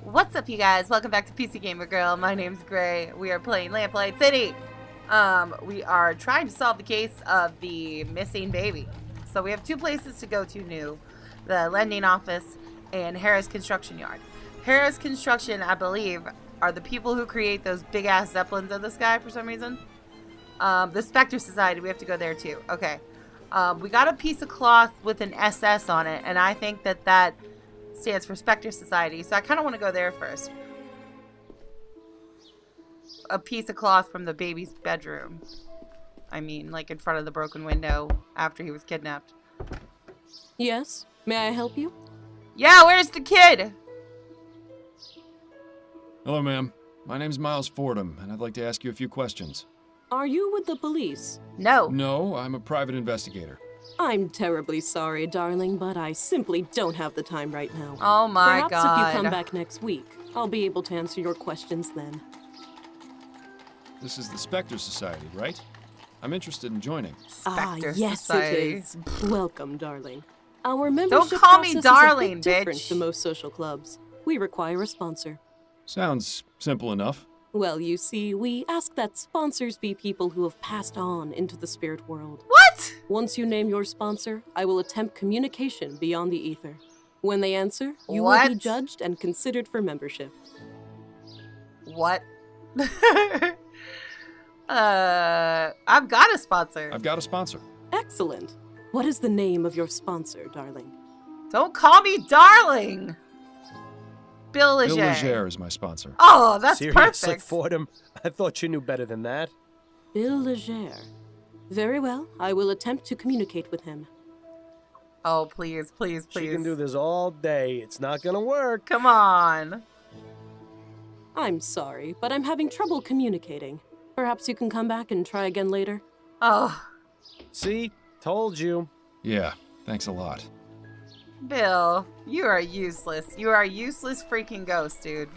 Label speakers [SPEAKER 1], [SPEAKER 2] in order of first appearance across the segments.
[SPEAKER 1] What's up, you guys? Welcome back to PC Gamer Girl. My name's Gray. We are playing Lamplight City. We are trying to solve the case of the missing baby. So we have two places to go to new. The lending office and Harris Construction Yard. Harris Construction, I believe, are the people who create those big-ass zeppelins in the sky for some reason. The Spectre Society, we have to go there too. Okay. We got a piece of cloth with an SS on it, and I think that stands for Spectre Society, so I kind of want to go there first. A piece of cloth from the baby's bedroom. I mean, like in front of the broken window after he was kidnapped.
[SPEAKER 2] Yes? May I help you?
[SPEAKER 1] Yeah, where's the kid?
[SPEAKER 3] Hello, ma'am. My name's Miles Fordham, and I'd like to ask you a few questions.
[SPEAKER 2] Are you with the police?
[SPEAKER 1] No.
[SPEAKER 3] No, I'm a private investigator.
[SPEAKER 2] I'm terribly sorry, darling, but I simply don't have the time right now.
[SPEAKER 1] Oh my God.
[SPEAKER 2] Perhaps if you come back next week, I'll be able to answer your questions then.
[SPEAKER 3] This is the Spectre Society, right? I'm interested in joining.
[SPEAKER 1] Spectre
[SPEAKER 2] yes,
[SPEAKER 1] Society.
[SPEAKER 2] it is. Welcome, darling. Our membership
[SPEAKER 1] Don't call me
[SPEAKER 2] process
[SPEAKER 1] darling,
[SPEAKER 2] is a bit different
[SPEAKER 1] bitch.
[SPEAKER 2] to most social clubs. We require a sponsor.
[SPEAKER 3] Sounds simple enough.
[SPEAKER 2] Well, you see, we ask that sponsors be people who have passed on into the spirit world.
[SPEAKER 1] What?
[SPEAKER 2] Once you name your sponsor, I will attempt communication beyond the ether. When they answer, you will
[SPEAKER 1] What?
[SPEAKER 2] be judged and considered for membership.
[SPEAKER 1] What? I've got a sponsor.
[SPEAKER 3] I've got a sponsor.
[SPEAKER 2] Excellent. What is the name of your sponsor, darling?
[SPEAKER 1] Don't call me darling. Bill
[SPEAKER 3] Bill
[SPEAKER 1] Leger.
[SPEAKER 3] Leger is my sponsor.
[SPEAKER 1] Oh, that's
[SPEAKER 4] Seriously,
[SPEAKER 1] perfect.
[SPEAKER 4] Fordham? I thought you knew better than that.
[SPEAKER 2] Bill Leger. Very well, I will attempt to communicate with him.
[SPEAKER 1] Oh, please, please, please.
[SPEAKER 4] She can do this all day. It's not gonna work.
[SPEAKER 1] Come on.
[SPEAKER 2] I'm sorry, but I'm having trouble communicating. Perhaps you can come back and try again later?
[SPEAKER 1] Oh,
[SPEAKER 4] See? Told you.
[SPEAKER 3] Yeah, thanks a lot.
[SPEAKER 1] Bill, you are useless. You are a useless freaking ghost, dude.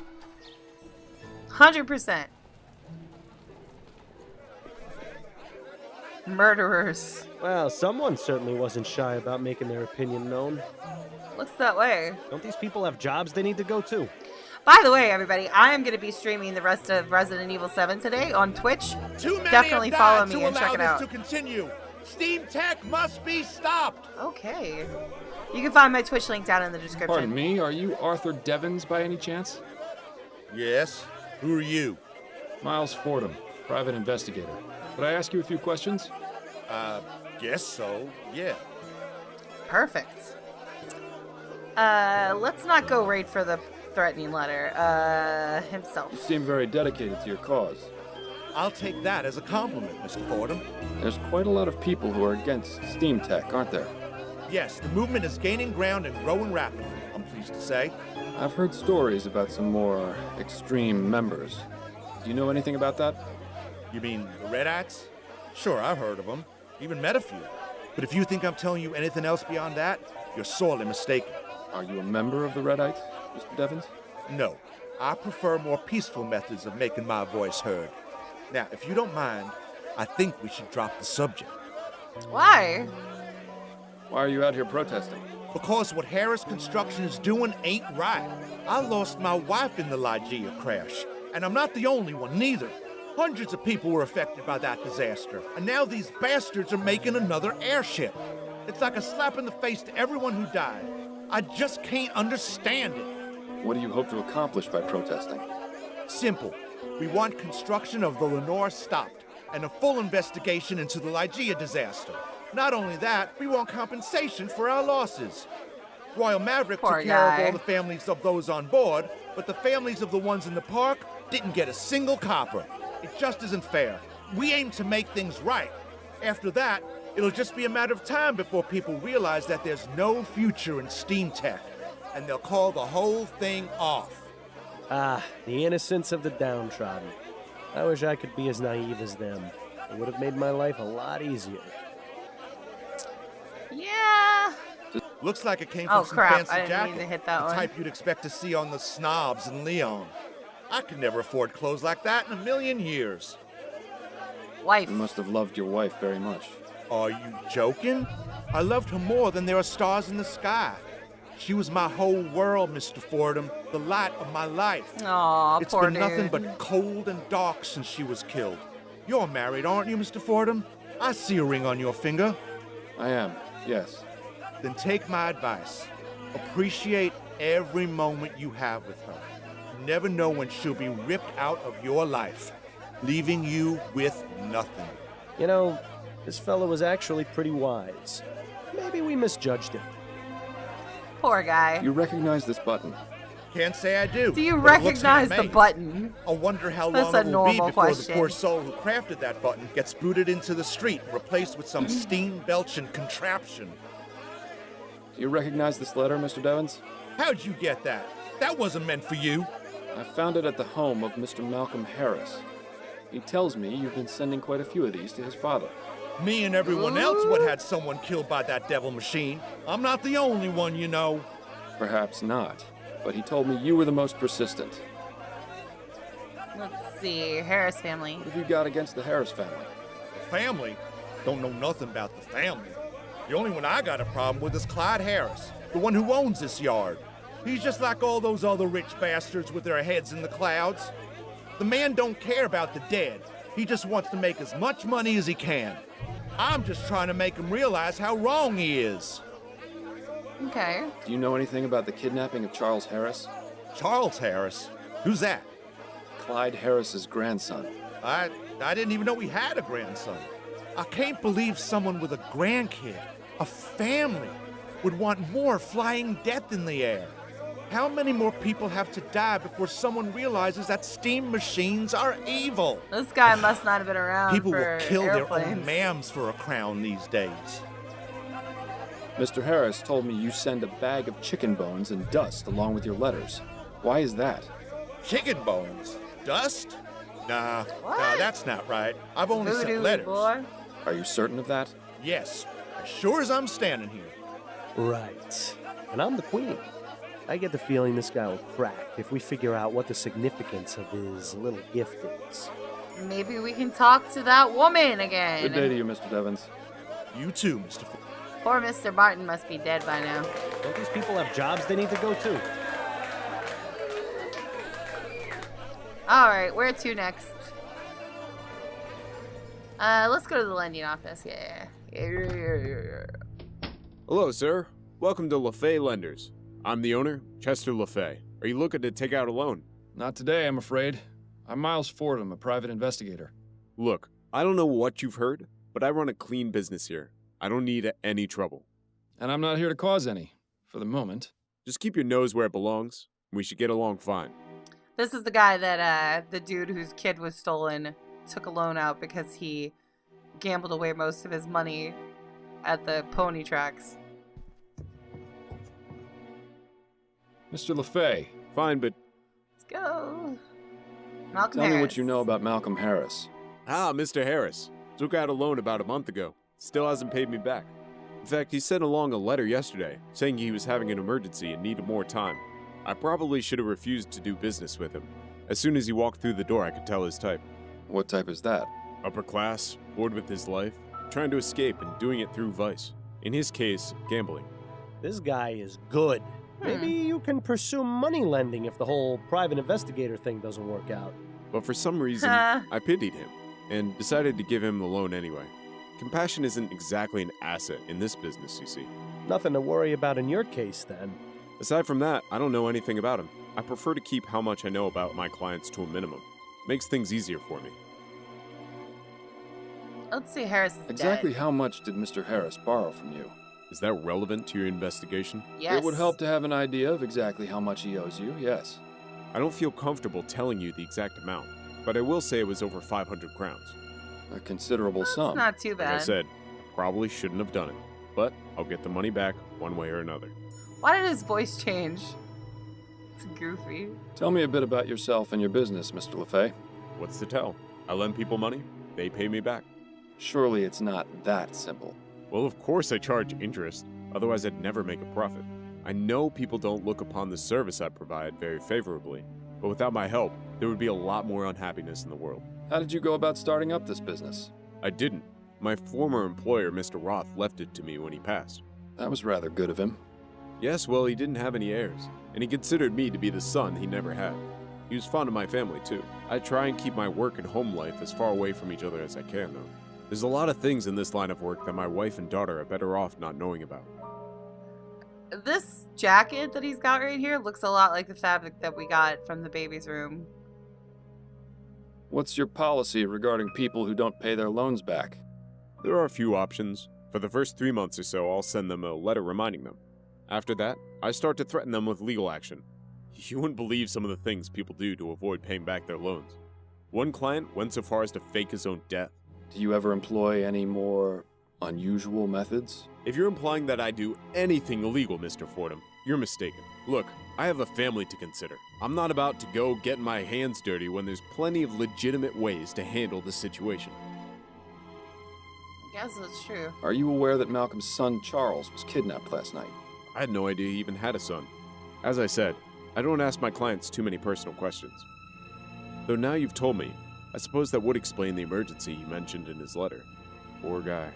[SPEAKER 1] 100%. Murderers.
[SPEAKER 4] Well, someone certainly wasn't shy about making their opinion known.
[SPEAKER 1] Looks that way.
[SPEAKER 4] Don't these people have jobs they need to go to?
[SPEAKER 1] By the way, everybody, I am going to be streaming the rest of Resident Evil 7 today on Twitch.
[SPEAKER 5] Too many
[SPEAKER 1] Definitely
[SPEAKER 5] have
[SPEAKER 1] follow
[SPEAKER 5] died
[SPEAKER 1] me
[SPEAKER 5] to
[SPEAKER 1] and check
[SPEAKER 5] allow
[SPEAKER 1] it
[SPEAKER 5] this
[SPEAKER 1] out.
[SPEAKER 5] to continue. Steam Tech must be stopped.
[SPEAKER 1] Okay. You can find my Twitch link down in the description.
[SPEAKER 3] Pardon me, are you Arthur Devens by any chance?
[SPEAKER 5] Yes. Who are you?
[SPEAKER 3] Miles Fordham, private investigator. Could I ask you a few questions?
[SPEAKER 5] Guess so. Yeah.
[SPEAKER 1] Perfect. Let's not go right for the threatening letter.
[SPEAKER 3] You
[SPEAKER 1] Himself.
[SPEAKER 3] seem very dedicated to your cause.
[SPEAKER 5] I'll take that as a compliment, Mr. Fordham.
[SPEAKER 3] There's quite a lot of people who are against steam tech, aren't there?
[SPEAKER 5] Yes, the movement is gaining ground and growing rapidly, I'm pleased to say.
[SPEAKER 3] I've heard stories about some more extreme members. Do you know anything about that?
[SPEAKER 5] You mean the Redites? Sure, I've heard of them. Even met a few. But if you think I'm telling you anything else beyond that, you're sorely mistaken.
[SPEAKER 3] Are you a member of the Redites, Mr. Devens?
[SPEAKER 5] No, I prefer more peaceful methods of making my voice heard. Now, if you don't mind, I think we should drop the subject.
[SPEAKER 1] Why?
[SPEAKER 3] Why are you out here protesting?
[SPEAKER 5] Because what Harris Construction is doing ain't right. I lost my wife in the Lygia crash, and I'm not the only one, neither. Hundreds of people were affected by that disaster, and now these bastards are making another airship. It's like a slap in the face to everyone who died. I just can't understand it.
[SPEAKER 3] What do you hope to accomplish by protesting?
[SPEAKER 5] Simple. We want construction of the Lenore stopped, and a full investigation into the Lygia disaster. Not only that, we want compensation for our losses. Royal Maverick
[SPEAKER 1] Poor
[SPEAKER 5] took care of
[SPEAKER 1] guy.
[SPEAKER 5] all the families of those on board, but the families of the ones in the park didn't get a single copper. It just isn't fair. We aim to make things right. After that, it'll just be a matter of time before people realize that there's no future in steam tech, and they'll call the whole thing off.
[SPEAKER 4] Ah, the innocence of the downtrodden. I wish I could be as naive as them. It would have made my life a lot easier.
[SPEAKER 1] Yeah.
[SPEAKER 5] Looks like it came
[SPEAKER 1] Oh,
[SPEAKER 5] from some
[SPEAKER 1] crap.
[SPEAKER 5] fancy
[SPEAKER 1] I didn't
[SPEAKER 5] jacket.
[SPEAKER 1] mean to hit that
[SPEAKER 5] the
[SPEAKER 1] one.
[SPEAKER 5] type you'd expect to see on the snobs in Leon. I could never afford clothes like that in a million years.
[SPEAKER 1] Wife.
[SPEAKER 3] You must have loved your wife very much.
[SPEAKER 5] Are you joking? I loved her more than there are stars in the sky. She was my whole world, Mr. Fordham, the light of my life.
[SPEAKER 1] Aw,
[SPEAKER 5] It's
[SPEAKER 1] poor
[SPEAKER 5] been nothing
[SPEAKER 1] dude.
[SPEAKER 5] but cold and dark since she was killed. You're married, aren't you, Mr. Fordham? I see a ring on your finger.
[SPEAKER 3] I am, yes.
[SPEAKER 5] Then take my advice. Appreciate every moment you have with her. You never know when she'll be ripped out of your life, leaving you with nothing.
[SPEAKER 4] You know, this fellow was actually pretty wise. Maybe we misjudged him.
[SPEAKER 1] Poor guy.
[SPEAKER 3] You recognize this button?
[SPEAKER 5] Can't say I do.
[SPEAKER 1] Do you
[SPEAKER 5] but it looks
[SPEAKER 1] recognize the
[SPEAKER 5] handmade.
[SPEAKER 1] button?
[SPEAKER 5] I wonder how
[SPEAKER 1] That's
[SPEAKER 5] long
[SPEAKER 1] a
[SPEAKER 5] it will be
[SPEAKER 1] normal
[SPEAKER 5] before
[SPEAKER 1] question.
[SPEAKER 5] the poor soul who crafted that button gets booted into the street and replaced with some steam-belching contraption.
[SPEAKER 3] Do you recognize this letter, Mr. Devons?
[SPEAKER 5] How'd you get that? That wasn't meant for you.
[SPEAKER 3] I found it at the home of Mr. Malcolm Harris. He tells me you've been sending quite a few of these to his father.
[SPEAKER 5] Me and everyone else would had someone killed by that devil machine. I'm not the only one, you know.
[SPEAKER 3] Perhaps not, but he told me you were the most persistent.
[SPEAKER 1] Let's see. Harris family.
[SPEAKER 3] What have you got against the Harris family?
[SPEAKER 5] The family? Don't know nothing about the family. The only one I got a problem with is Clyde Harris, the one who owns this yard. He's just like all those other rich bastards with their heads in the clouds. The man don't care about the dead. He just wants to make as much money as he can. I'm just trying to make him realize how wrong he is.
[SPEAKER 1] Okay.
[SPEAKER 3] Do you know anything about the kidnapping of Charles Harris?
[SPEAKER 5] Charles Harris? Who's that?
[SPEAKER 3] Clyde Harris's grandson.
[SPEAKER 5] I didn't even know he had a grandson. I can't believe someone with a grandkid, a family, would want more flying death in the air. How many more people have to die before someone realizes that steam machines are evil?
[SPEAKER 1] This guy must not have been around
[SPEAKER 5] People
[SPEAKER 1] for
[SPEAKER 5] will kill their own
[SPEAKER 1] airplanes.
[SPEAKER 5] mams for a crown these days.
[SPEAKER 3] Mr. Harris told me you send a bag of chicken bones and dust along with your letters. Why is that?
[SPEAKER 5] Chicken bones? Dust? Nah,
[SPEAKER 1] What?
[SPEAKER 5] that's not right. I've only
[SPEAKER 1] Voodoo,
[SPEAKER 5] sent letters.
[SPEAKER 1] boy.
[SPEAKER 3] Are you certain of that?
[SPEAKER 5] Yes, as sure as I'm standing here.
[SPEAKER 4] Right. And I'm the queen. I get the feeling this guy will crack if we figure out what the significance of his little gift is.
[SPEAKER 1] Maybe we can talk to that woman again.
[SPEAKER 3] Good day to you, Mr. Devons.
[SPEAKER 5] You too, Mr.
[SPEAKER 1] Poor Mr. Martin must be dead by now.
[SPEAKER 4] Don't these people have jobs they need to go to?
[SPEAKER 1] Alright, where to next? Let's go to the lending office. Yeah.
[SPEAKER 6] Hello, sir. Welcome to LaFay Lenders. I'm the owner, Chester LaFay. Are you looking to take out a loan?
[SPEAKER 3] Not today, I'm afraid. I'm Miles Fordham, a private investigator.
[SPEAKER 6] Look, I don't know what you've heard, but I run a clean business here. I don't need any trouble.
[SPEAKER 3] And I'm not here to cause any, for the moment.
[SPEAKER 6] Just keep your nose where it belongs. We should get along fine.
[SPEAKER 1] This is the guy that, the dude whose kid was stolen took a loan out because he gambled away most of his money at the pony tracks.
[SPEAKER 3] Mr. LaFay,
[SPEAKER 6] Fine, but...
[SPEAKER 1] Let's go. Malcolm
[SPEAKER 3] tell me what
[SPEAKER 1] Harris.
[SPEAKER 3] you know about Malcolm Harris.
[SPEAKER 6] Ah, Mr. Harris. Took out a loan about a month ago. Still hasn't paid me back. In fact, he sent along a letter yesterday saying he was having an emergency and needed more time. I probably should have refused to do business with him. As soon as he walked through the door, I could tell his type.
[SPEAKER 3] What type is that?
[SPEAKER 6] Upper class, bored with his life, trying to escape and doing it through vice. In his case, gambling.
[SPEAKER 4] This guy is good. Maybe you can pursue money lending if the whole private investigator thing doesn't work out.
[SPEAKER 6] But for some reason, I pitied him and decided to give him the loan anyway. Compassion isn't exactly an asset in this business, you see.
[SPEAKER 4] Nothing to worry about in your case, then.
[SPEAKER 6] Aside from that, I don't know anything about him. I prefer to keep how much I know about my clients to a minimum. Makes things easier for me.
[SPEAKER 1] Let's see, Harris is
[SPEAKER 3] Exactly
[SPEAKER 1] dead.
[SPEAKER 3] how much did Mr. Harris borrow from you?
[SPEAKER 6] Is that relevant to your investigation?
[SPEAKER 1] Yes.
[SPEAKER 3] It would help to have an idea of exactly how much he owes you, yes.
[SPEAKER 6] I don't feel comfortable telling you the exact amount, but I will say it was over 500 crowns.
[SPEAKER 3] A considerable
[SPEAKER 1] That's
[SPEAKER 3] sum.
[SPEAKER 1] not too
[SPEAKER 6] Like I
[SPEAKER 1] bad.
[SPEAKER 6] said, probably shouldn't have done it, but I'll get the money back one way or another.
[SPEAKER 1] Why did his voice change? It's goofy.
[SPEAKER 3] Tell me a bit about yourself and your business, Mr. LaFay.
[SPEAKER 6] What's to tell? I lend people money, they pay me back.
[SPEAKER 3] Surely it's not that simple.
[SPEAKER 6] Well, of course I charge interest, otherwise I'd never make a profit. I know people don't look upon the service I provide very favorably, but without my help, there would be a lot more unhappiness in the world.
[SPEAKER 3] How did you go about starting up this business?
[SPEAKER 6] I didn't. My former employer, Mr. Roth, left it to me when he passed.
[SPEAKER 3] That was rather good of him.
[SPEAKER 6] Yes, well, he didn't have any heirs, and he considered me to be the son he never had. He was fond of my family, too. I try and keep my work and home life as far away from each other as I can, though. There's a lot of things in this line of work that my wife and daughter are better off not knowing about.
[SPEAKER 1] This jacket that he's got right here looks a lot like the fabric that we got from the baby's room.
[SPEAKER 3] What's your policy regarding people who don't pay their loans back?
[SPEAKER 6] There are a few options. For the first 3 months or so, I'll send them a letter reminding them. After that, I start to threaten them with legal action. You wouldn't believe some of the things people do to avoid paying back their loans. One client went so far as to fake his own death.
[SPEAKER 3] Do you ever employ any more unusual methods?
[SPEAKER 6] If you're implying that I do anything illegal, Mr. Fordham, you're mistaken. Look, I have a family to consider. I'm not about to go getting my hands dirty when there's plenty of legitimate ways to handle the situation.
[SPEAKER 1] I guess that's true.
[SPEAKER 3] Are you aware that Malcolm's son Charles was kidnapped last night?
[SPEAKER 6] I had no idea he even had a son. As I said, I don't ask my clients too many personal questions. Though now you've told me, I suppose that would explain the emergency he mentioned in his letter. Poor guy.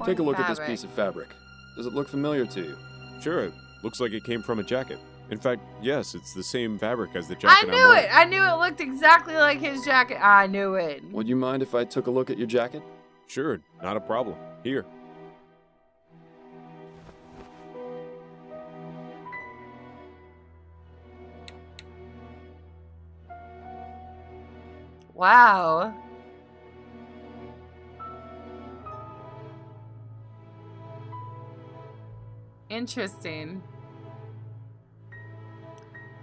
[SPEAKER 3] Take a look at this
[SPEAKER 1] Fabric.
[SPEAKER 3] piece of fabric. Does it look familiar to you?
[SPEAKER 6] Sure, it looks like it came from a jacket. In fact, yes, it's the same fabric as the
[SPEAKER 1] I
[SPEAKER 6] jacket I'm
[SPEAKER 1] knew
[SPEAKER 6] wearing.
[SPEAKER 1] it! I knew it looked exactly like his jacket. I knew it.
[SPEAKER 3] Would you mind if I took a look at your jacket?
[SPEAKER 6] Sure, not a problem. Here.
[SPEAKER 1] Wow. Interesting.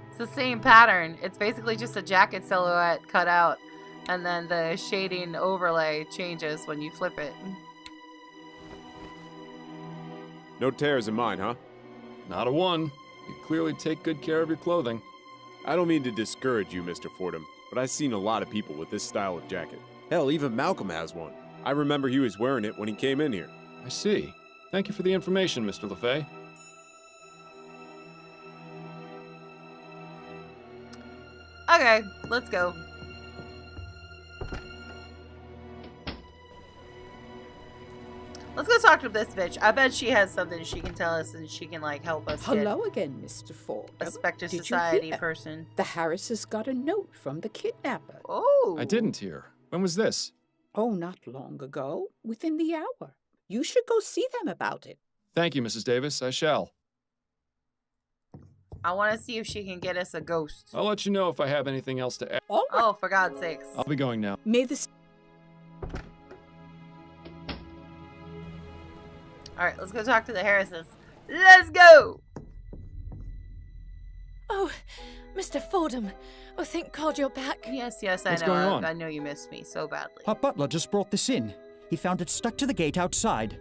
[SPEAKER 1] It's the same pattern. It's basically just a jacket silhouette cut out, and then the shading overlay changes when you flip it.
[SPEAKER 6] No tears in mine, huh?
[SPEAKER 3] Not a one. You clearly take good care of your clothing.
[SPEAKER 6] I don't mean to discourage you, Mr. Fordham, but I've seen a lot of people with this style of jacket. Hell, even Malcolm has one. I remember he was wearing it when he came in here.
[SPEAKER 3] I see. Thank you for the information, Mr. LeFay.
[SPEAKER 1] Okay, let's go. Let's go talk to this bitch. I bet she has something she can tell us and she can, like, help us
[SPEAKER 7] Hello again, Mr. Ford.
[SPEAKER 1] get a Spectre
[SPEAKER 7] Did you
[SPEAKER 1] Society
[SPEAKER 7] hear?
[SPEAKER 1] person.
[SPEAKER 7] The Harrises got a note from the kidnapper.
[SPEAKER 1] Oh.
[SPEAKER 3] I didn't hear. When was this?
[SPEAKER 7] Oh, not long ago. Within the hour. You should go see them about it.
[SPEAKER 3] Thank you, Mrs. Davis. I shall.
[SPEAKER 1] I want to see if she can get us a ghost.
[SPEAKER 3] I'll let you know if I have anything else to add.
[SPEAKER 7] All right.
[SPEAKER 1] Oh, for God's sakes.
[SPEAKER 3] I'll be going now.
[SPEAKER 7] May the
[SPEAKER 1] Alright, let's go talk to the Harrises. Let's go!
[SPEAKER 8] Oh, Mr. Fordham. Oh, thank God you're back.
[SPEAKER 1] Yes, yes, I
[SPEAKER 9] What's
[SPEAKER 1] know.
[SPEAKER 9] going on?
[SPEAKER 1] I know you missed me so badly.
[SPEAKER 9] Our butler just brought this in. He found it stuck to the gate outside.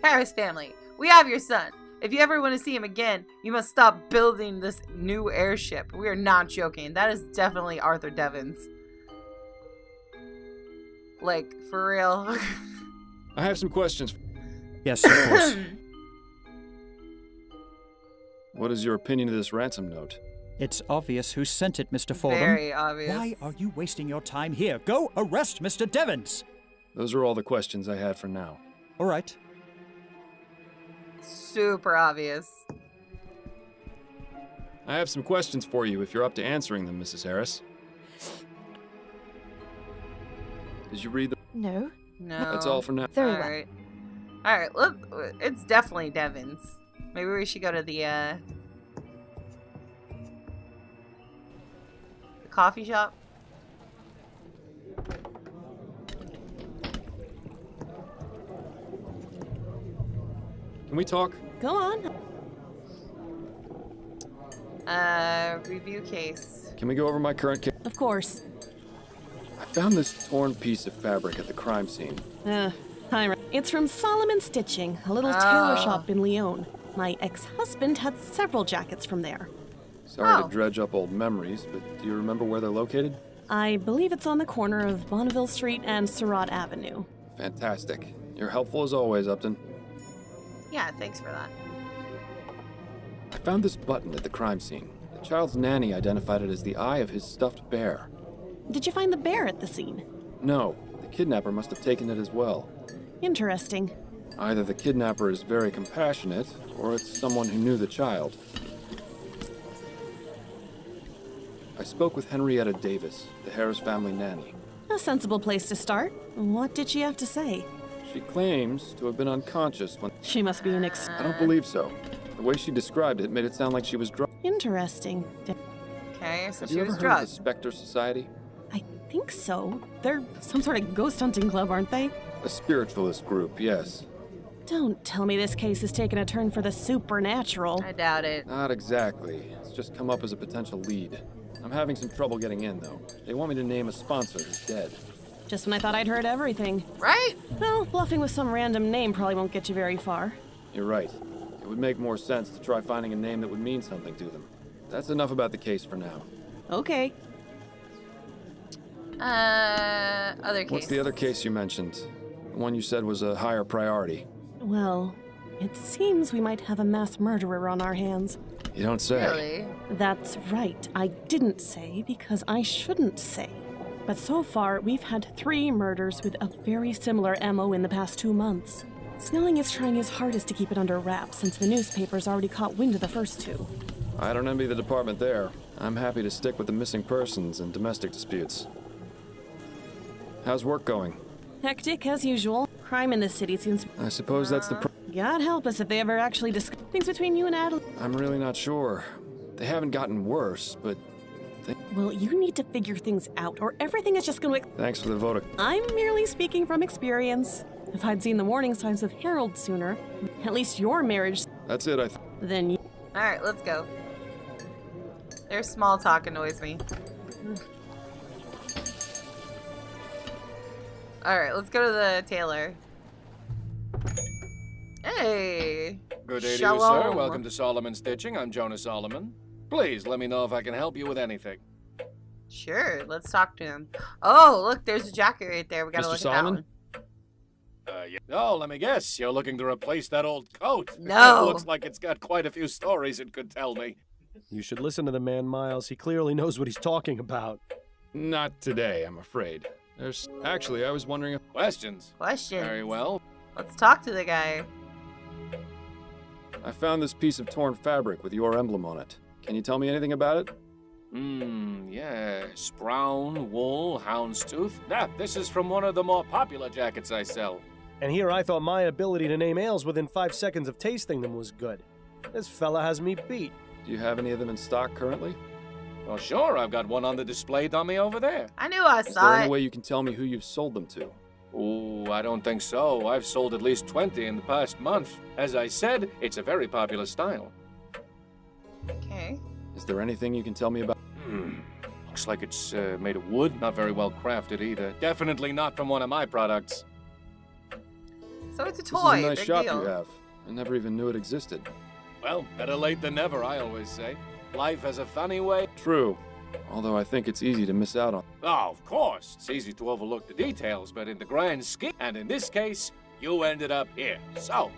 [SPEAKER 1] Harris family, we have your son. If you ever want to see him again, you must stop building this new airship. We are not joking. That is definitely Arthur Devins. Like, for real.
[SPEAKER 3] I have some questions.
[SPEAKER 9] Yes, of course.
[SPEAKER 3] What is your opinion of this ransom note?
[SPEAKER 9] It's obvious who sent it, Mr. Fordham.
[SPEAKER 1] Very obvious.
[SPEAKER 9] Why are you wasting your time here? Go arrest Mr. Devins!
[SPEAKER 3] Those are all the questions I had for now.
[SPEAKER 9] All right.
[SPEAKER 1] Super obvious.
[SPEAKER 3] I have some questions for you if you're up to answering them, Mrs. Harris. Did you read them?
[SPEAKER 8] No.
[SPEAKER 1] No.
[SPEAKER 3] That's all for now.
[SPEAKER 8] Very well.
[SPEAKER 1] Alright. Alright, look. It's definitely Devins. Maybe we should go to the coffee shop.
[SPEAKER 3] Can we talk?
[SPEAKER 2] Go on.
[SPEAKER 1] Review case.
[SPEAKER 3] Can we go over my current case?
[SPEAKER 2] Of course.
[SPEAKER 3] I found this torn piece of fabric at the crime scene.
[SPEAKER 2] Hi. It's from Solomon Stitching, a little tailor shop in Lyon. My ex-husband had several jackets from there.
[SPEAKER 3] Sorry
[SPEAKER 1] Oh.
[SPEAKER 3] to dredge up old memories, but do you remember where they're located?
[SPEAKER 2] I believe it's on the corner of Bonneville Street and Surratt Avenue.
[SPEAKER 3] Fantastic. You're helpful as always, Upton.
[SPEAKER 1] Yeah, thanks for that.
[SPEAKER 3] I found this button at the crime scene. The child's nanny identified it as the eye of his stuffed bear.
[SPEAKER 2] Did you find the bear at the scene?
[SPEAKER 3] No, the kidnapper must have taken it as well.
[SPEAKER 2] Interesting.
[SPEAKER 3] Either the kidnapper is very compassionate, or it's someone who knew the child. I spoke with Henrietta Davis, the Harris family nanny.
[SPEAKER 2] A sensible place to start. What did she have to say?
[SPEAKER 3] She claims to have been unconscious when...
[SPEAKER 2] She must be an
[SPEAKER 3] I don't believe so. The way she described it made it sound like she was drugged.
[SPEAKER 2] Interesting.
[SPEAKER 1] Okay, so
[SPEAKER 3] Have
[SPEAKER 1] she
[SPEAKER 3] you ever
[SPEAKER 1] was
[SPEAKER 3] heard of the
[SPEAKER 1] drugged.
[SPEAKER 3] Spectre Society?
[SPEAKER 2] I think so. They're some sort of ghost hunting club, aren't they?
[SPEAKER 3] A spiritualist group, yes.
[SPEAKER 2] Don't tell me this case has taken a turn for the supernatural.
[SPEAKER 1] I doubt it.
[SPEAKER 3] Not exactly. It's just come up as a potential lead. I'm having some trouble getting in, though. They want me to name a sponsor who's dead.
[SPEAKER 2] Just when I thought I'd heard everything.
[SPEAKER 1] Right?
[SPEAKER 2] Well, bluffing with some random name probably won't get you very far.
[SPEAKER 3] You're right. It would make more sense to try finding a name that would mean something to them. That's enough about the case for now.
[SPEAKER 2] Okay.
[SPEAKER 1] Other case.
[SPEAKER 3] What's the other case you mentioned? The one you said was a higher priority.
[SPEAKER 2] Well, it seems we might have a mass murderer on our hands.
[SPEAKER 3] You don't say.
[SPEAKER 1] Really?
[SPEAKER 2] That's right. I didn't say because I shouldn't say. But so far, we've had 3 murders with a very similar MO in the past 2 months. Snelling is trying his hardest to keep it under wraps since the newspapers already caught wind of the first 2.
[SPEAKER 3] I don't envy the department there. I'm happy to stick with the missing persons and domestic disputes. How's work going?
[SPEAKER 2] Hectic as usual. Crime in the city seems...
[SPEAKER 3] I suppose that's the
[SPEAKER 2] God help us if they ever actually discuss things between you and Adelaide.
[SPEAKER 3] I'm really not sure. They haven't gotten worse, but
[SPEAKER 2] Well, you need to figure things out, or everything is just going to...
[SPEAKER 3] thanks for the vote.
[SPEAKER 2] I'm merely speaking from experience. If I'd seen the warning signs of Harold sooner, at least your marriage...
[SPEAKER 3] That's it,
[SPEAKER 2] Then you...
[SPEAKER 1] Alright, let's go. Their small talk annoys me. Alright, let's go to the tailor. Hey!
[SPEAKER 10] Good day to you,
[SPEAKER 1] Shalom.
[SPEAKER 10] sir. Welcome to Solomon Stitching. I'm Jonah Solomon. Please let me know if I can help you with anything.
[SPEAKER 1] Sure, let's talk to him. Oh, look, there's a jacket right there. We gotta
[SPEAKER 3] Mr.
[SPEAKER 1] look
[SPEAKER 3] Solomon?
[SPEAKER 1] at that one.
[SPEAKER 10] Yeah. Oh, let me guess. You're looking to replace that old coat.
[SPEAKER 1] No.
[SPEAKER 10] It looks like it's got quite a few stories it could tell me.
[SPEAKER 4] You should listen to the man, Miles. He clearly knows what he's talking about.
[SPEAKER 3] Not today, I'm afraid. Actually, I was wondering if...
[SPEAKER 10] Questions?
[SPEAKER 1] Questions.
[SPEAKER 10] Very well.
[SPEAKER 1] Let's talk to the guy.
[SPEAKER 3] I found this piece of torn fabric with your emblem on it. Can you tell me anything about it?
[SPEAKER 10] Yes. Brown, wool, houndstooth. This is from one of the more popular jackets I sell.
[SPEAKER 4] And here I thought my ability to name ales within 5 seconds of tasting them was good. This fella has me beat.
[SPEAKER 3] Do you have any of them in stock currently?
[SPEAKER 10] Well, sure. I've got one on the display dummy over there.
[SPEAKER 1] I knew I
[SPEAKER 3] Is there
[SPEAKER 1] saw
[SPEAKER 3] any
[SPEAKER 1] it.
[SPEAKER 3] way you can tell me who you've sold them to?
[SPEAKER 10] Ooh, I don't think so. I've sold at least 20 in the past month. As I said, it's a very popular style.
[SPEAKER 1] Okay.
[SPEAKER 3] Is there anything you can tell me about...
[SPEAKER 10] Looks like it's made of wood. Not very well crafted either. Definitely not from one of my products.
[SPEAKER 1] So it's a
[SPEAKER 3] This
[SPEAKER 1] toy.
[SPEAKER 3] is a nice
[SPEAKER 1] Big
[SPEAKER 3] shop
[SPEAKER 1] deal.
[SPEAKER 3] you have. I never even knew it existed.
[SPEAKER 10] Well, better late than never, I always say. Life has a funny way.
[SPEAKER 3] True. Although I think it's easy to miss out on.
[SPEAKER 10] Oh, of course. It's easy to overlook the details, but in the grand scheme, and in this case, you ended up here. So,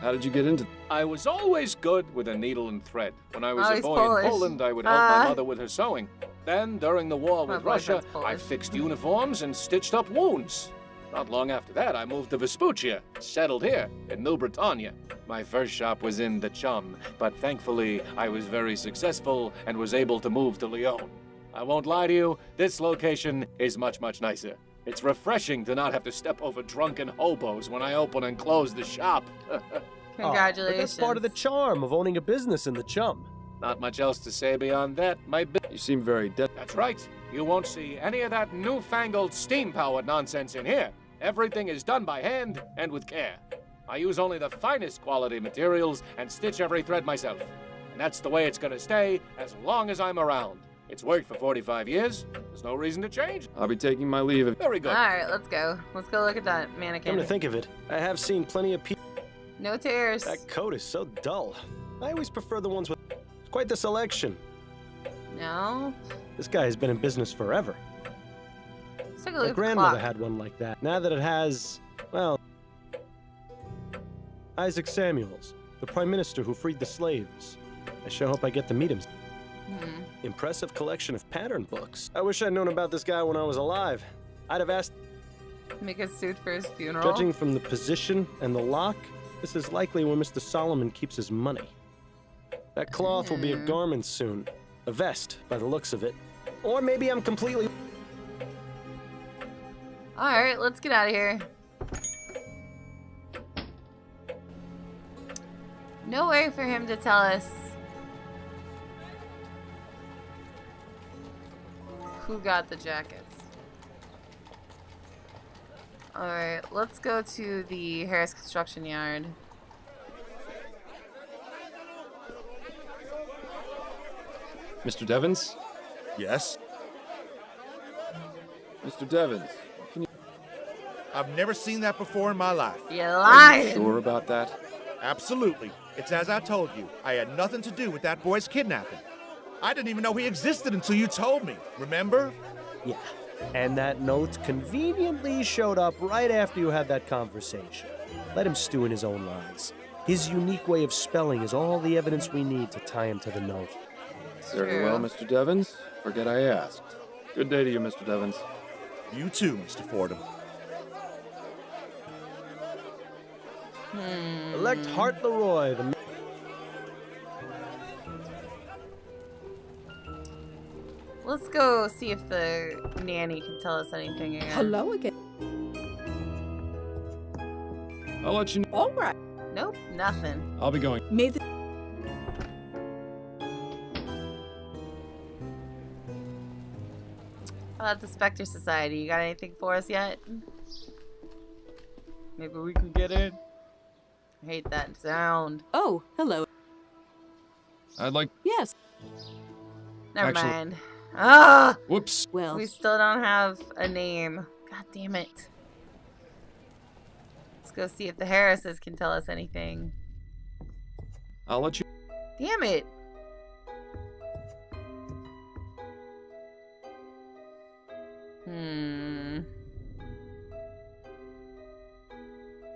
[SPEAKER 3] How did you get into...
[SPEAKER 10] I was always good with a needle and thread. When I was
[SPEAKER 1] Oh,
[SPEAKER 10] a
[SPEAKER 1] he's
[SPEAKER 10] boy
[SPEAKER 1] Polish.
[SPEAKER 10] in Poland, I would help my mother with her sewing. Then, during the war
[SPEAKER 1] My
[SPEAKER 10] with Russia,
[SPEAKER 1] boyfriend's Polish.
[SPEAKER 10] I fixed uniforms and stitched up wounds. Not long after that, I moved to Vespuccia, settled here in New Britannia. My first shop was in the Chum, but thankfully, I was very successful and was able to move to Lyon. I won't lie to you, this location is much, much nicer. It's refreshing to not have to step over drunken hobos when I open and close the shop.
[SPEAKER 1] Congratulations.
[SPEAKER 4] But that's part of the charm of owning a business in the Chum.
[SPEAKER 10] Not much else to say beyond that.
[SPEAKER 3] You seem very
[SPEAKER 10] That's right. You won't see any of that newfangled steam-powered nonsense in here. Everything is done by hand and with care. I use only the finest quality materials and stitch every thread myself. And that's the way it's gonna stay as long as I'm around. It's worked for 45 years. There's no reason to change.
[SPEAKER 3] I'll be taking my leave if...
[SPEAKER 10] Very good.
[SPEAKER 1] Alright, let's go. Let's go look at that mannequin.
[SPEAKER 4] Come to think of it, I have seen plenty of people.
[SPEAKER 1] No tears.
[SPEAKER 4] That coat is so dull. I always prefer the ones with... It's quite the selection.
[SPEAKER 1] No.
[SPEAKER 4] This guy has been in business forever.
[SPEAKER 1] Let's take a look
[SPEAKER 4] My
[SPEAKER 1] at the
[SPEAKER 4] grandmother
[SPEAKER 1] clock.
[SPEAKER 4] had one like that. Now that it has, well, Isaac Samuels, the prime minister who freed the slaves. I sure hope I get to meet him. Impressive collection of pattern books. I wish I'd known about this guy when I was alive. I'd have asked...
[SPEAKER 1] Make a suit for his funeral.
[SPEAKER 4] Judging from the position and the lock, this is likely where Mr. Solomon keeps his money. That cloth will be a garment soon. A vest, by the looks of it. Or maybe I'm completely...
[SPEAKER 1] Alright, let's get out of here. No way for him to tell us who got the jackets. Alright, let's go to the Harris Construction Yard.
[SPEAKER 3] Mr. Devens?
[SPEAKER 5] Yes?
[SPEAKER 3] Mr. Devens, can you...
[SPEAKER 5] I've never seen that before in my life.
[SPEAKER 1] You're lying!
[SPEAKER 3] Sure about that?
[SPEAKER 5] Absolutely. It's as I told you. I had nothing to do with that boy's kidnapping. I didn't even know he existed until you told me. Remember?
[SPEAKER 4] Yeah. And that note conveniently showed up right after you had that conversation. Let him stew in his own lies. His unique way of spelling is all the evidence we need to tie him to the note.
[SPEAKER 3] Very well, Mr. Devens. Forget I asked. Good day to you, Mr. Devens.
[SPEAKER 5] You too, Mr. Fordham.
[SPEAKER 4] Elect Hart Leroy, the...
[SPEAKER 1] Let's go see if the nanny can tell us anything again.
[SPEAKER 7] Hello again.
[SPEAKER 3] I'll let you know.
[SPEAKER 7] All right.
[SPEAKER 1] Nope, nothing.
[SPEAKER 3] I'll be going.
[SPEAKER 7] May the
[SPEAKER 1] How about the Spectre Society? You got anything for us yet? Maybe we can get in. I hate that sound.
[SPEAKER 2] Oh, hello.
[SPEAKER 3] I'd like...
[SPEAKER 2] Yes.
[SPEAKER 1] Never
[SPEAKER 3] Actually-
[SPEAKER 1] mind. Ah!
[SPEAKER 3] Whoops.
[SPEAKER 2] Well,
[SPEAKER 1] We still don't have a name. God damn it. Let's go see if the Harrises can tell us anything.
[SPEAKER 3] I'll let you...
[SPEAKER 1] Damn it.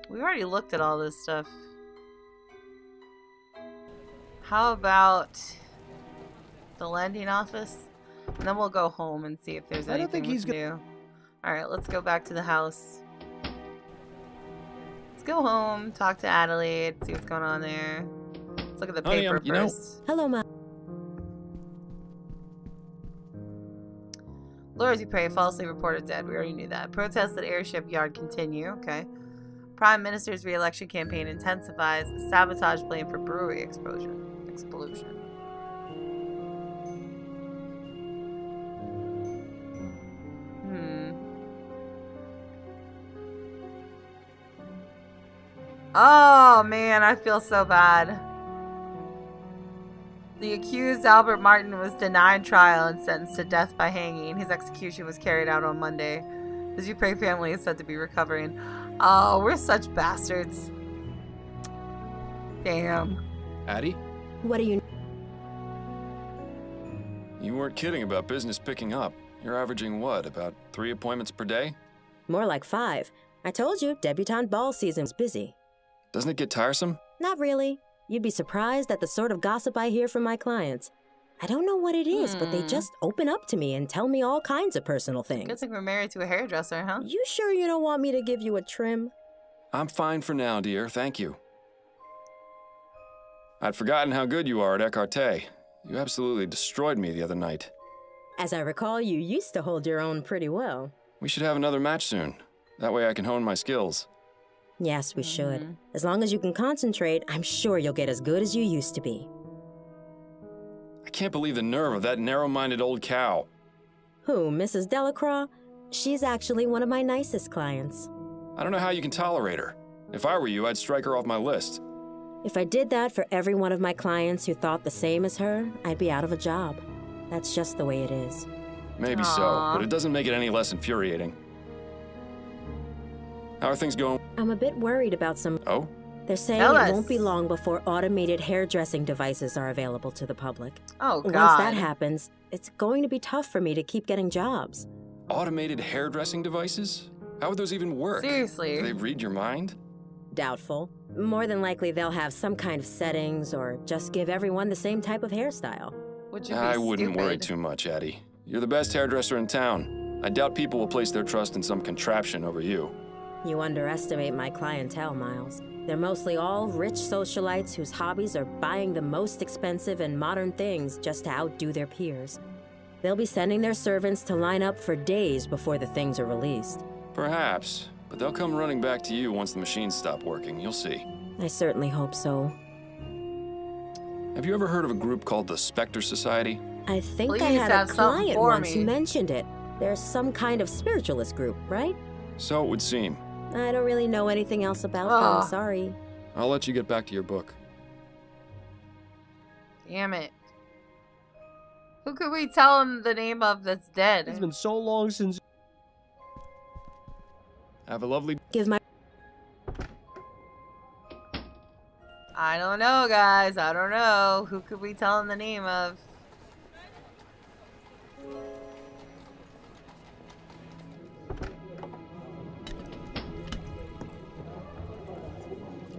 [SPEAKER 1] We've already looked at all this stuff. How about the lending office? And then we'll go home and see if there's
[SPEAKER 4] I don't
[SPEAKER 1] anything
[SPEAKER 4] think he's
[SPEAKER 1] we can do. Alright, let's go back to the house. Let's go home, talk to Adelaide, see what's going on there. Let's look at the
[SPEAKER 3] Honey,
[SPEAKER 1] paper
[SPEAKER 3] you know-
[SPEAKER 1] first.
[SPEAKER 2] hello, Ma.
[SPEAKER 1] Lord, as you pray, falsely reported dead. We already knew that. Protests at airship yard continue. Okay. Prime Minister's re-election campaign intensifies. Sabotage blame for brewery explosion. Oh man, I feel so bad. The accused, Albert Martin, was denied trial and sentenced to death by hanging. His execution was carried out on Monday. The Dupre family is said to be recovering. Oh, we're such bastards. Damn.
[SPEAKER 3] Addie?
[SPEAKER 2] What do you...
[SPEAKER 3] You weren't kidding about business picking up. You're averaging what, about 3 appointments per day?
[SPEAKER 11] More like 5. I told you, debutante ball season's busy.
[SPEAKER 3] Doesn't it get tiresome?
[SPEAKER 11] Not really. You'd be surprised at the sort of gossip I hear from my clients. I don't know what it is, but they just open up to me and tell me all kinds of personal things.
[SPEAKER 1] Good thing we're married to a hairdresser, huh?
[SPEAKER 11] You sure you don't want me to give you a trim?
[SPEAKER 3] I'm fine for now, dear. Thank you. I'd forgotten how good you are at écarté. You absolutely destroyed me the other night.
[SPEAKER 11] As I recall, you used to hold your own pretty well.
[SPEAKER 3] We should have another match soon. That way I can hone my skills.
[SPEAKER 11] Yes, we should. As long as you can concentrate, I'm sure you'll get as good as you used to be.
[SPEAKER 3] I can't believe the nerve of that narrow-minded old cow.
[SPEAKER 11] Who, Mrs. Delacroix? She's actually one of my nicest clients.
[SPEAKER 3] I don't know how you can tolerate her. If I were you, I'd strike her off my list.
[SPEAKER 11] If I did that for every one of my clients who thought the same as her, I'd be out of a job. That's just the way it is.
[SPEAKER 3] Maybe so, but it doesn't make it any less infuriating. How are things going?
[SPEAKER 11] I'm a bit worried about some...
[SPEAKER 3] Oh?
[SPEAKER 11] They're saying
[SPEAKER 1] Tell
[SPEAKER 11] it
[SPEAKER 1] us.
[SPEAKER 11] won't be long before automated hairdressing devices are available to the public.
[SPEAKER 1] Oh, God.
[SPEAKER 11] Once that happens, it's going to be tough for me to keep getting jobs.
[SPEAKER 3] Automated hairdressing devices? How would those even work?
[SPEAKER 1] Seriously.
[SPEAKER 3] Do they read your mind?
[SPEAKER 11] Doubtful. More than likely they'll have some kind of settings or just give everyone the same type of hairstyle.
[SPEAKER 1] Would you be
[SPEAKER 3] I wouldn't worry
[SPEAKER 1] stupid?
[SPEAKER 3] too much, Addie. You're the best hairdresser in town. I doubt people will place their trust in some contraption over you.
[SPEAKER 11] You underestimate my clientele, Miles. They're mostly all rich socialites whose hobbies are buying the most expensive and modern things just to outdo their peers. They'll be sending their servants to line up for days before the things are released.
[SPEAKER 3] Perhaps, but they'll come running back to you once the machines stop working. You'll see.
[SPEAKER 11] I certainly hope so.
[SPEAKER 3] Have you ever heard of a group called the Spectre Society?
[SPEAKER 11] I think I
[SPEAKER 1] Please
[SPEAKER 11] had
[SPEAKER 1] have
[SPEAKER 11] a
[SPEAKER 1] something
[SPEAKER 11] client
[SPEAKER 1] for
[SPEAKER 11] once
[SPEAKER 1] me.
[SPEAKER 11] mentioned it. There's some kind of spiritualist group, right?
[SPEAKER 3] So it would seem.
[SPEAKER 11] I don't really know anything else about
[SPEAKER 1] Ugh.
[SPEAKER 11] them, sorry.
[SPEAKER 3] I'll let you get back to your book.
[SPEAKER 1] Damn it. Who could we tell him the name of that's dead?
[SPEAKER 4] It's been so long since...
[SPEAKER 3] Have a lovely...
[SPEAKER 11] Give my...
[SPEAKER 1] I don't know, guys. I don't know. Who could we tell him the name of?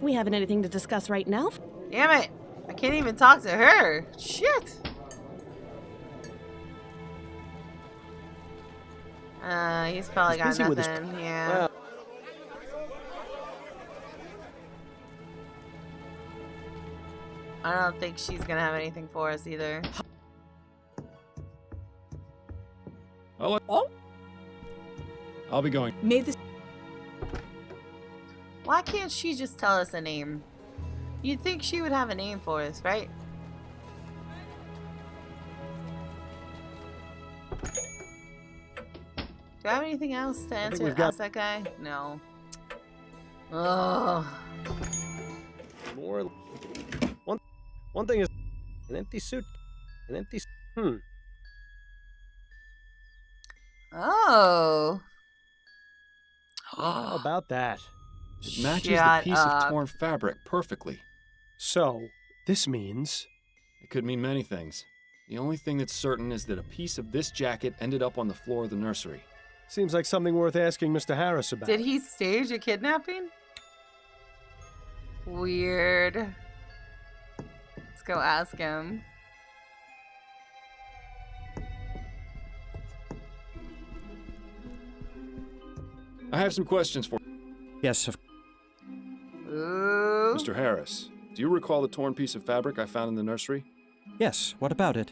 [SPEAKER 2] We haven't anything to discuss right now.
[SPEAKER 1] Damn it. I can't even talk to her. Shit. He's probably
[SPEAKER 4] He's
[SPEAKER 1] got
[SPEAKER 4] busy with his-
[SPEAKER 1] nothing. Yeah.
[SPEAKER 4] Well,
[SPEAKER 1] I don't think she's gonna have anything for us either.
[SPEAKER 3] I'll be going.
[SPEAKER 7] May the
[SPEAKER 1] Why can't she just tell us a name? You'd think she would have a name for us, right? Do I have anything else to answer?
[SPEAKER 4] we've got-
[SPEAKER 1] Ask that guy? No. Ugh.
[SPEAKER 4] more... One thing is... An empty suit... An empty...
[SPEAKER 1] Oh.
[SPEAKER 4] How about that?
[SPEAKER 3] It matches
[SPEAKER 1] Shut
[SPEAKER 3] the piece
[SPEAKER 1] up.
[SPEAKER 3] of torn fabric perfectly.
[SPEAKER 4] So, this means...
[SPEAKER 3] It could mean many things. The only thing that's certain is that a piece of this jacket ended up on the floor of the nursery.
[SPEAKER 4] Seems like something worth asking Mr. Harris about.
[SPEAKER 1] Did he stage a kidnapping? Weird. Let's go ask him.
[SPEAKER 3] I have some questions for
[SPEAKER 9] Yes, of
[SPEAKER 1] Ooh.
[SPEAKER 3] Mr. Harris. Do you recall the torn piece of fabric I found in the nursery?
[SPEAKER 9] yes. What about it?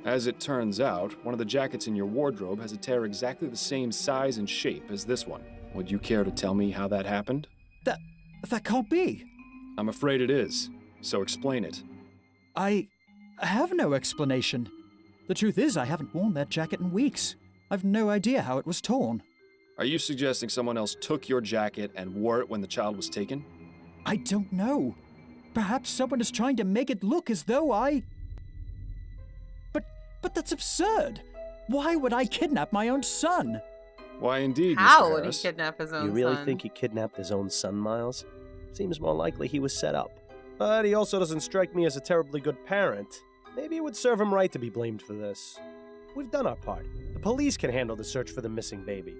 [SPEAKER 3] As it turns out, one of the jackets in your wardrobe has a tear exactly the same size and shape as this one. Would you care to tell me how that happened?
[SPEAKER 9] That can't be.
[SPEAKER 3] I'm afraid it is. So explain it.
[SPEAKER 9] I have no explanation. The truth is, I haven't worn that jacket in weeks. I've no idea how it was torn.
[SPEAKER 3] Are you suggesting someone else took your jacket and wore it when the child was taken?
[SPEAKER 9] I don't know. Perhaps someone is trying to make it look as though I... But that's absurd. Why would I kidnap my own son?
[SPEAKER 3] Why indeed,
[SPEAKER 1] How
[SPEAKER 3] Mr.
[SPEAKER 1] would he
[SPEAKER 3] Harris.
[SPEAKER 1] kidnap his own
[SPEAKER 4] You really
[SPEAKER 1] son?
[SPEAKER 4] think he kidnapped his own son, Miles? Seems more likely he was set up. But he also doesn't strike me as a terribly good parent. Maybe it would serve him right to be blamed for this. We've done our part. The police can handle the search for the missing baby.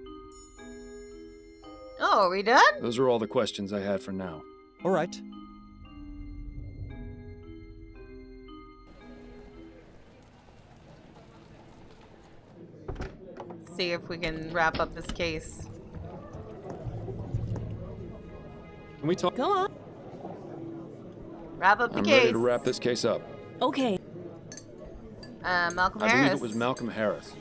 [SPEAKER 1] Oh, are we done?
[SPEAKER 3] Those are all the questions I had for now.
[SPEAKER 9] All right.
[SPEAKER 1] See if we can wrap up this case.
[SPEAKER 3] Can we talk?
[SPEAKER 2] Go on.
[SPEAKER 1] Wrap up the
[SPEAKER 3] I'm
[SPEAKER 1] case.
[SPEAKER 3] ready to wrap this case up.
[SPEAKER 2] Okay.
[SPEAKER 1] Malcolm
[SPEAKER 3] I
[SPEAKER 1] Harris.
[SPEAKER 3] believe it was Malcolm Harris.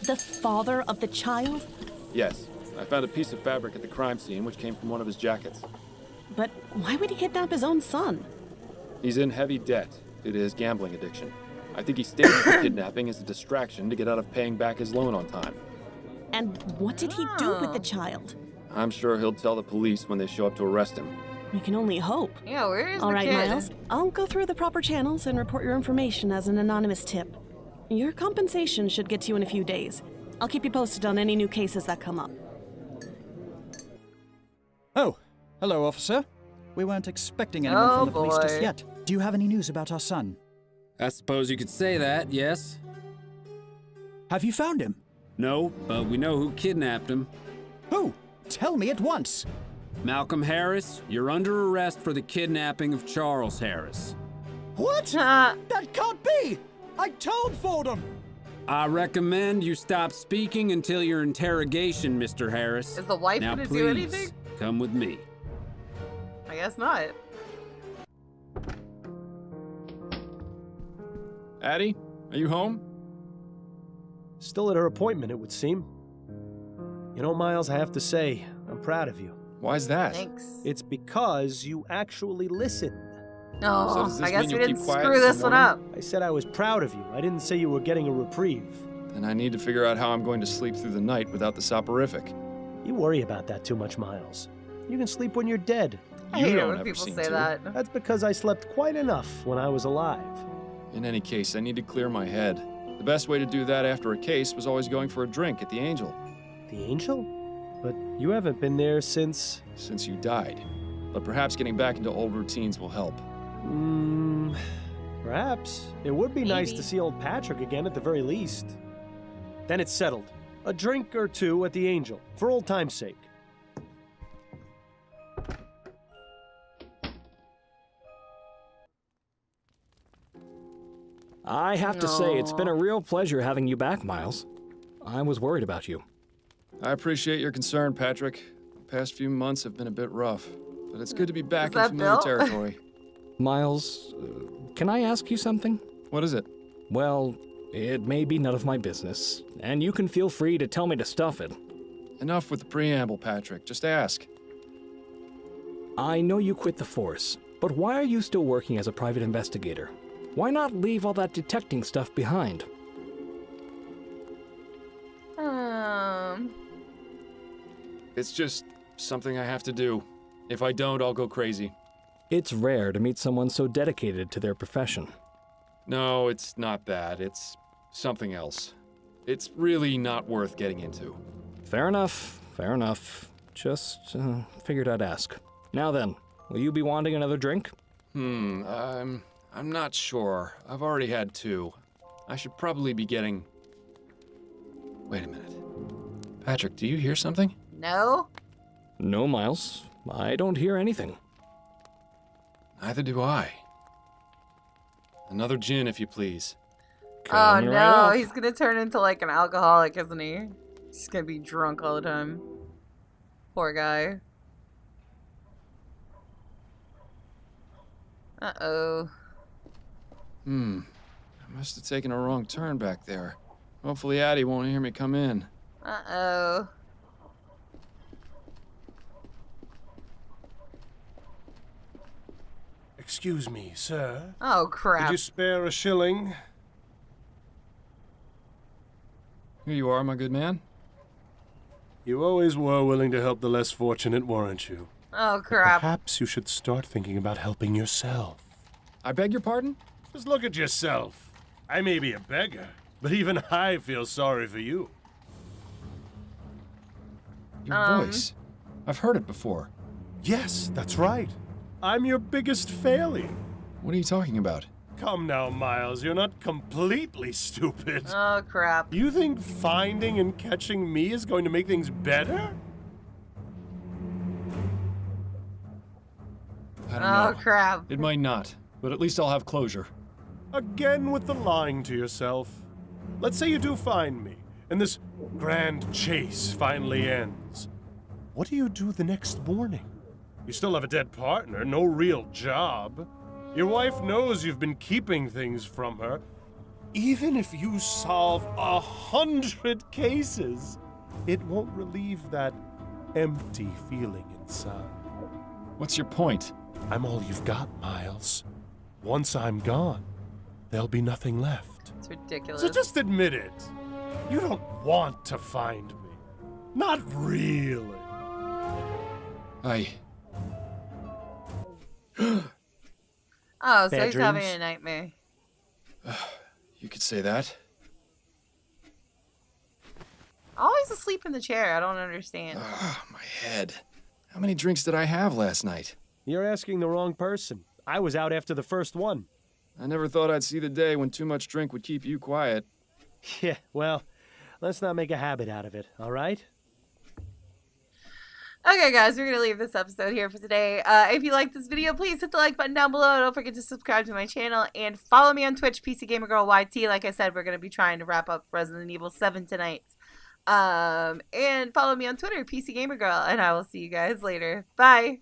[SPEAKER 2] The father of the child?
[SPEAKER 3] Yes. I found a piece of fabric at the crime scene which came from one of his jackets.
[SPEAKER 2] But why would he kidnap his own son?
[SPEAKER 3] He's in heavy debt due to his gambling addiction. I think he staged the kidnapping as a distraction to get out of paying back his loan on time.
[SPEAKER 2] And what did he do with the
[SPEAKER 1] Oh.
[SPEAKER 2] child?
[SPEAKER 3] I'm sure he'll tell the police when they show up to arrest him.
[SPEAKER 2] We can only hope.
[SPEAKER 1] Yeah, where is
[SPEAKER 2] All
[SPEAKER 1] the
[SPEAKER 2] right,
[SPEAKER 1] kid?
[SPEAKER 2] Miles. I'll go through the proper channels and report your information as an anonymous tip. Your compensation should get to you in a few days. I'll keep you posted on any new cases that come up.
[SPEAKER 9] Oh, hello, officer. We weren't expecting anyone from the police just
[SPEAKER 1] boy.
[SPEAKER 9] yet. Do you have any news about our son?
[SPEAKER 12] I suppose you could say that, yes.
[SPEAKER 9] Have you found him?
[SPEAKER 12] No, but we know who kidnapped him.
[SPEAKER 9] Who? Tell me at once.
[SPEAKER 12] Malcolm Harris, you're under arrest for the kidnapping of Charles Harris.
[SPEAKER 9] What? That can't be! I told Fordham!
[SPEAKER 12] I recommend you stop speaking until your interrogation, Mr. Harris.
[SPEAKER 1] Is the wife
[SPEAKER 12] now,
[SPEAKER 1] gonna
[SPEAKER 12] please,
[SPEAKER 1] do anything?
[SPEAKER 12] come with me.
[SPEAKER 1] I guess not.
[SPEAKER 3] Addie, are you home?
[SPEAKER 4] Still at her appointment, it would seem. You know, Miles, I have to say, I'm proud of you.
[SPEAKER 3] Why's that?
[SPEAKER 1] Thanks.
[SPEAKER 4] It's because you actually listened.
[SPEAKER 1] No,
[SPEAKER 3] So does this
[SPEAKER 1] I guess
[SPEAKER 3] mean
[SPEAKER 1] we
[SPEAKER 3] you'll
[SPEAKER 1] didn't
[SPEAKER 3] keep quiet
[SPEAKER 1] screw
[SPEAKER 3] until
[SPEAKER 1] this one
[SPEAKER 3] morning?
[SPEAKER 1] up.
[SPEAKER 4] I said I was proud of you. I didn't say you were getting a reprieve.
[SPEAKER 3] Then I need to figure out how I'm going to sleep through the night without the soporific.
[SPEAKER 4] You worry about that too much, Miles. You can sleep when you're dead.
[SPEAKER 1] I
[SPEAKER 3] You
[SPEAKER 1] hate it
[SPEAKER 3] don't
[SPEAKER 1] when
[SPEAKER 3] ever
[SPEAKER 1] people
[SPEAKER 3] seem
[SPEAKER 1] say
[SPEAKER 3] to.
[SPEAKER 1] that.
[SPEAKER 4] That's because I slept quite enough when I was alive.
[SPEAKER 3] In any case, I need to clear my head. The best way to do that after a case was always going for a drink at the Angel.
[SPEAKER 4] The Angel? But you haven't been there since...
[SPEAKER 3] Since you died. But perhaps getting back into old routines will help.
[SPEAKER 4] Perhaps. It would be nice
[SPEAKER 1] Maybe.
[SPEAKER 4] to see old Patrick again at the very least. Then it's settled. A drink or two at the Angel, for old time's sake.
[SPEAKER 13] I have to say, it's been a real pleasure having you back, Miles. I was worried about you.
[SPEAKER 3] I appreciate your concern, Patrick. The past few months have been a bit rough, but it's good to be back in
[SPEAKER 1] that
[SPEAKER 3] familiar
[SPEAKER 1] Bill?
[SPEAKER 3] territory.
[SPEAKER 13] Miles, can I ask you something?
[SPEAKER 3] What is it?
[SPEAKER 13] Well, it may be none of my business, and you can feel free to tell me to stuff it.
[SPEAKER 3] Enough with the preamble, Patrick. Just ask.
[SPEAKER 13] I know you quit the force, but why are you still working as a private investigator? Why not leave all that detecting stuff behind?
[SPEAKER 3] It's just something I have to do. If I don't, I'll go crazy.
[SPEAKER 13] It's rare to meet someone so dedicated to their profession.
[SPEAKER 3] No, it's not that. It's something else. It's really not worth getting into.
[SPEAKER 13] Fair enough, fair enough. Just figured I'd ask. Now then, will you be wanting another drink?
[SPEAKER 3] I'm not sure. I've already had 2. I should probably be getting... Wait a minute. Patrick, do you hear something?
[SPEAKER 1] No?
[SPEAKER 13] No, Miles. I don't hear anything.
[SPEAKER 3] Neither do I. Another gin, if you please.
[SPEAKER 13] Coming
[SPEAKER 1] Oh
[SPEAKER 13] right
[SPEAKER 1] no,
[SPEAKER 13] up.
[SPEAKER 1] he's gonna turn into like an alcoholic, isn't he? He's gonna be drunk all the time. Poor guy. Uh-oh.
[SPEAKER 3] I must have taken a wrong turn back there. Hopefully Addie won't hear me come in.
[SPEAKER 1] Uh-oh.
[SPEAKER 14] Excuse me, sir.
[SPEAKER 1] Oh, crap.
[SPEAKER 14] Could you spare a shilling?
[SPEAKER 3] Here you are, my good man.
[SPEAKER 14] You always were willing to help the less fortunate, weren't you?
[SPEAKER 1] Oh, crap.
[SPEAKER 14] Perhaps you should start thinking about helping yourself.
[SPEAKER 3] I beg your pardon?
[SPEAKER 14] Just look at yourself. I may be a beggar, but even I feel sorry for you.
[SPEAKER 3] Your voice. I've heard it before.
[SPEAKER 14] Yes, that's right. I'm your biggest failure.
[SPEAKER 3] What are you talking about?
[SPEAKER 14] Come now, Miles, you're not completely stupid.
[SPEAKER 1] Oh, crap.
[SPEAKER 14] You think finding and catching me is going to make things better?
[SPEAKER 3] I don't
[SPEAKER 1] Oh,
[SPEAKER 3] know.
[SPEAKER 1] crap.
[SPEAKER 3] It might not, but at least I'll have closure.
[SPEAKER 14] Again with the lying to yourself. Let's say you do find me, and this grand chase finally ends. What do you do the next morning? You still have a dead partner, no real job. Your wife knows you've been keeping things from her. Even if you solve 100 cases, it won't relieve that empty feeling inside.
[SPEAKER 3] What's your point?
[SPEAKER 14] I'm all you've got, Miles. Once I'm gone, there'll be nothing left.
[SPEAKER 1] It's ridiculous.
[SPEAKER 14] So just admit it. You don't want to find me. Not really.
[SPEAKER 1] Oh, so
[SPEAKER 3] Bad
[SPEAKER 1] he's having
[SPEAKER 3] dreams?
[SPEAKER 1] a nightmare.
[SPEAKER 3] You could say that.
[SPEAKER 1] Always asleep in the chair. I don't understand.
[SPEAKER 3] My head. How many drinks did I have last night?
[SPEAKER 4] You're asking the wrong person. I was out after the first one.
[SPEAKER 3] I never thought I'd see the day when too much drink would keep you quiet.
[SPEAKER 4] Yeah, well, let's not make a habit out of it, all right?
[SPEAKER 1] Okay, guys, we're going to leave this episode here for today. If you like this video, please hit the like button down below. Don't forget to subscribe to my channel and follow me on Twitch, PC Gamer Girl YT. Like I said, we're going to be trying to wrap up Resident Evil 7 tonight. And follow me on Twitter, PC Gamer Girl, and I will see you guys later. Bye.